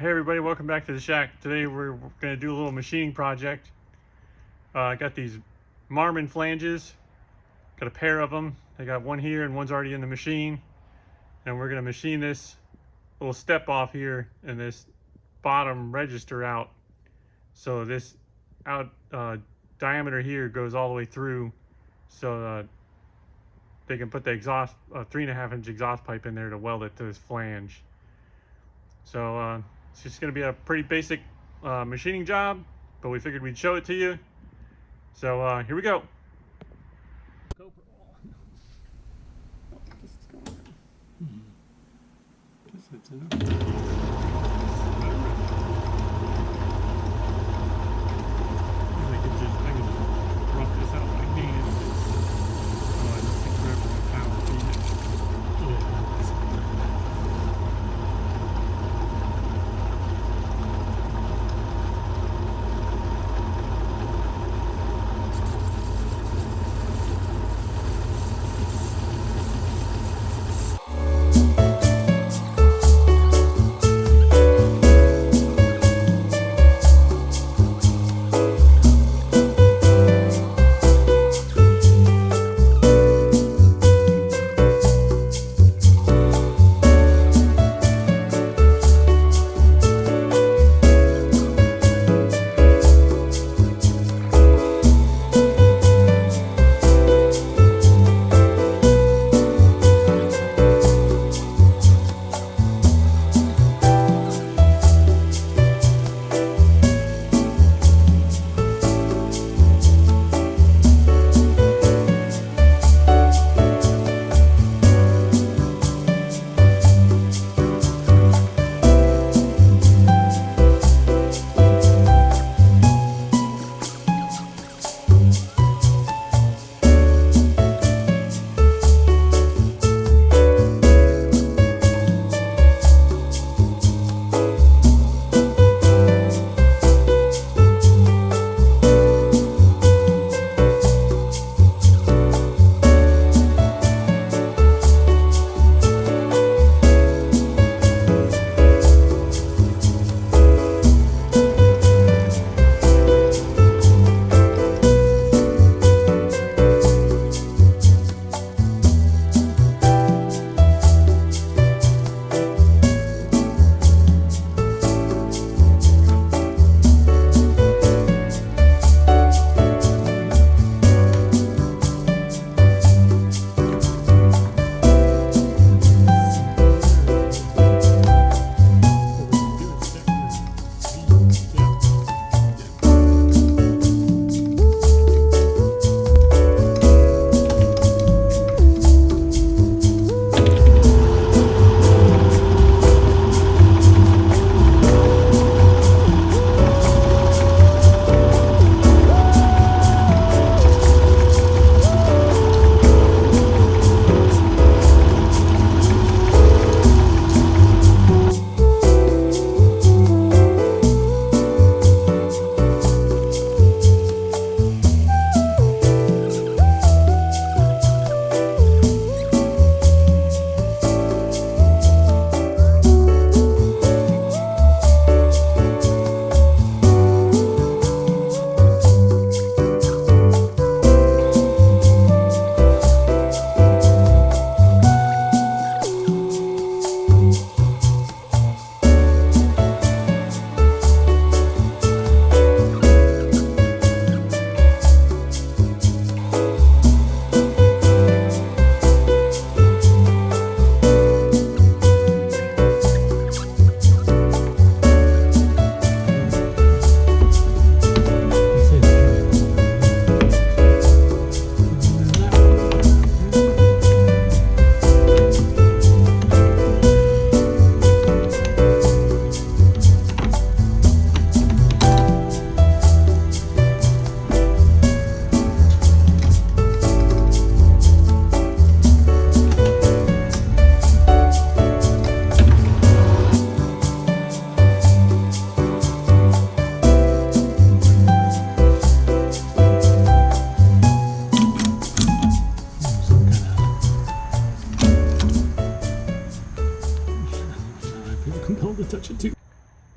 Hey everybody, welcome back to the shack. Today we're going to do a little machining project. I got these marmon flanges, got a pair of them. I got one here and one's already in the machine. And we're going to machine this little step off here and this bottom register out. So this diameter here goes all the way through, so they can put the exhaust 3.5-inch exhaust pipe in there to weld it to this flange. So it's just going to be a pretty basic machining job, but we figured we'd show it to you. So here we go.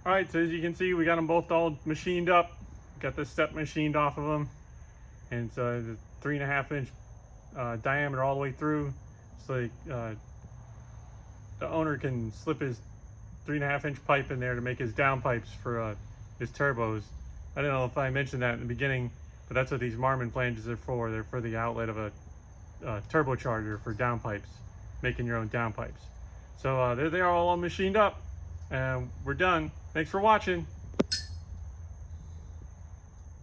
All right, so as you can see, we got them both all machined up. Got the step machined off of them, and so the 3.5 inch diameter all the way through, so the owner can slip his 3.5 inch pipe in there to make his downpipes for his turbos. I don't know if I mentioned that in the beginning, but that's what these Marmon flanges are for. They're for the outlet of a turbocharger for downpipes, making your own downpipes. So there they are, all machined up, and we're done. Thanks for watching.